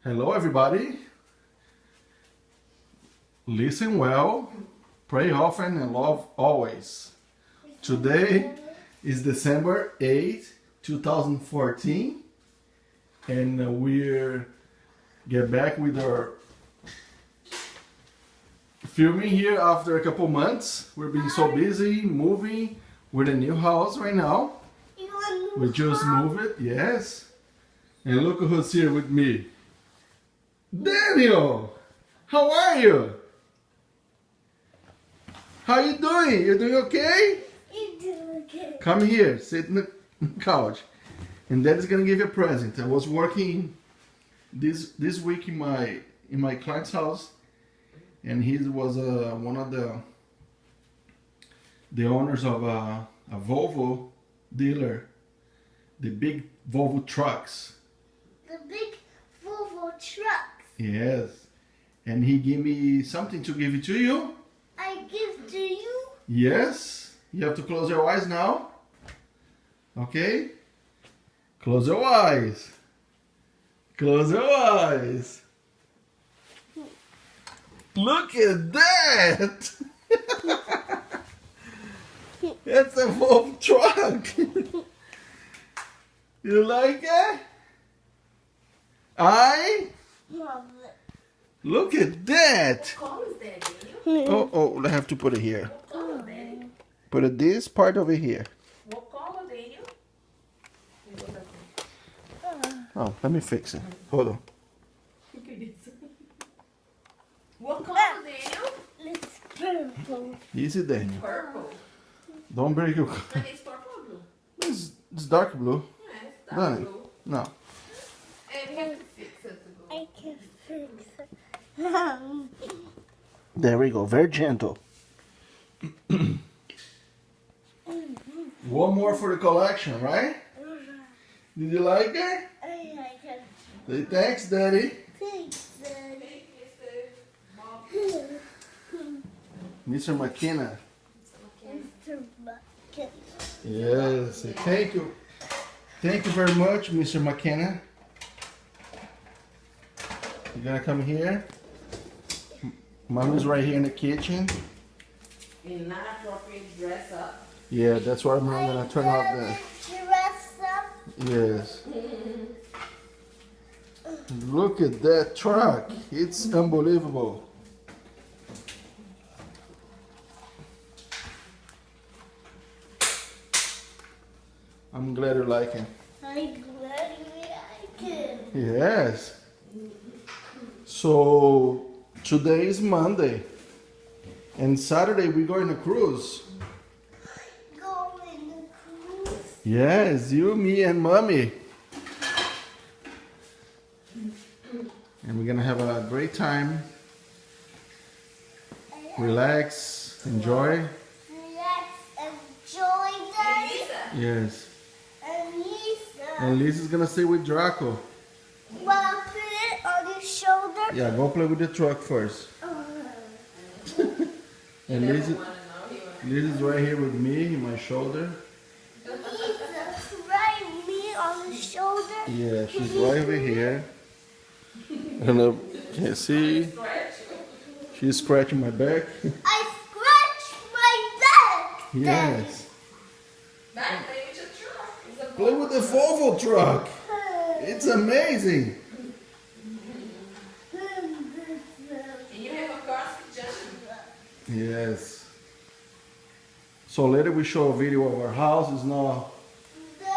Hello everybody. Listen well, pray often and love always. Today is December 8th, 2014 and we're get back with our filming here after a couple months. We're being so busy moving. We're in a new house right now. We just moved it, yes. And look who's here with me. Daniel! How are you? How you doing? You doing okay? You doing okay? Come here, sit in the couch. And Daddy's gonna give you a present. I was working this week in my client's house, and he was one of the owners of a Volvo dealer, the big Volvo trucks. The big Volvo trucks. Yes, and he gave me something to give it to you. I give to you. Yes, you have to close your eyes now. Okay, close your eyes. Close your eyes. Look at that! It's a Volvo truck. You like it? Look at that! What color is that, Daniel? Oh, I have to put it here. What color, Daddy? Put it this part over here. What color, Daniel? Oh, let me fix it. Hold on. What color, Daniel? It's purple. Easy, Daniel. Purple. Don't break your. And it's purple or blue? It's dark blue. Yeah, it's Done dark it. blue. No. And we have to fix it to go. I can fix it. There we go. Very gentle. One more for the collection, right? Did you like it? I like it. Say thanks, Daddy. Thanks, Daddy. Mr. McKenna. Mr. Bucket. Yes. Say thank you. Thank you very much, Mr. McKenna. You're gonna come here. Mommy's right here in the kitchen. In not appropriate dress up. Yeah, that's why I'm gonna turn off the. Dress up. Yes. Look at that truck. It's unbelievable. I'm glad you like it. I'm glad we like it. Yes. So today is Monday. And Saturday we're going to cruise. Go in the cruise. Yes, you, me, and Mommy. And we're gonna have a great time. Relax, enjoy. Relax, enjoy that. Yes. And Lisa. And Lisa's gonna stay with Draco. Wanna put it on your shoulder? Yeah, go play with the truck first. And Lisa's right here with me in my shoulder. Lisa, try me on the shoulder. Yeah, she's right over here. I don't know, can you see? She's scratching my back. I scratched my back. Yes. That play with your truck. It's a Play with the Volvo truck. It's amazing. And you have a car suggestion. Yes. So later we show a video of our house. It's not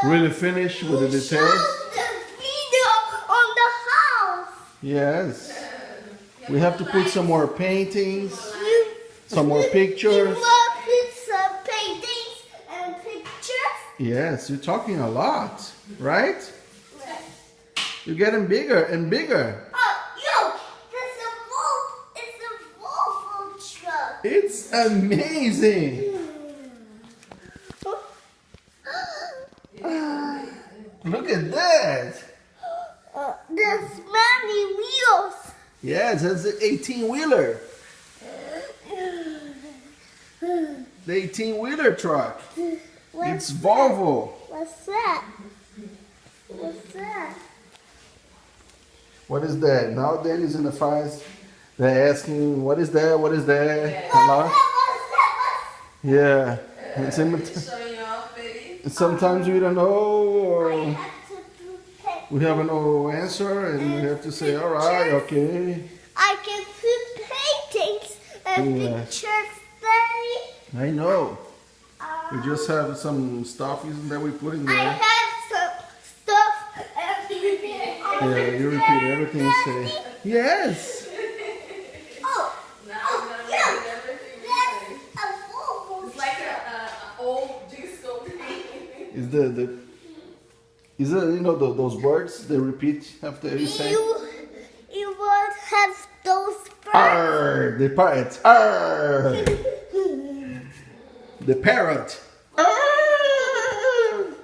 really finished with the details. Show the video on the house. Yes. We have to put some more paintings, some more pictures. You want to put some paintings and pictures? Yes, you're talking a lot, right? You're getting bigger and bigger. Oh, yo, it's a Volvo truck. It's amazing. Look at that. There's many wheels. Yes, that's the 18-wheeler. The 18-wheeler truck. It's Volvo. What's that? What's that? What is that? Now Danny's in the files. They're asking, what is that? What is that? Hello? Yeah. And Showing off, baby. sometimes we don't know, or I have to do paint. we have no answer, and we have to say, all right, okay. I can put paintings and Yeah. pictures, Daddy. I know. We just have some stuff that we put in I there. have some stuff everywhere. Yeah, you repeat everything you say. Yes. Oh, Now oh, I'm yeah. gonna repeat everything you say. That's a Volvo. It's like a old disco thing. Is is it, you know, those words they repeat after you say? You won't have those birds. Arr, the parrot. Arr, the parrot. Arr,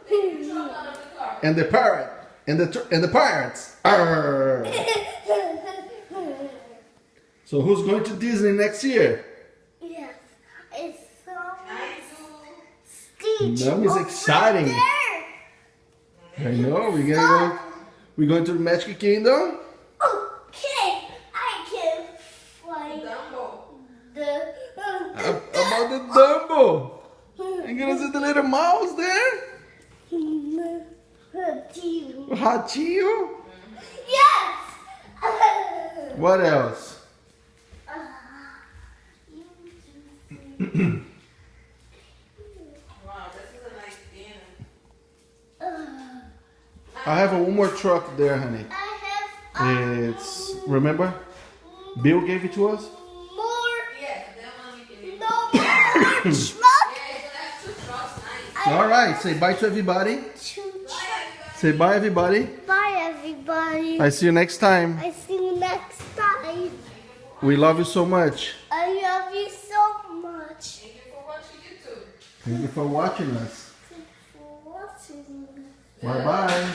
Jump out of the car. and the parrot. And the pirates. Arr. So who's going to Disney next year? Yes, it's so I Stitch. Mom is over exciting. there. I know. We're going to the Magic Kingdom. Okay, I can do find Dumbo. the. About the Dumbo. You gonna see the little mouse there? Ratinho. Yes. What else? Wow, this is a nice dinner. I have one more truck there, honey. I have It's, remember? Bill gave it to us? more. Yeah, that one we can use. No more truck. Yeah, it's gonna have two trucks, nice. All right. Say bye to everybody. Bye, Say bye, everybody. Bye, everybody. I see you next time. I see you next time. We love you so much. I love you so much. Thank you for watching YouTube. Thank you for watching us. Thank you for watching. Bye bye.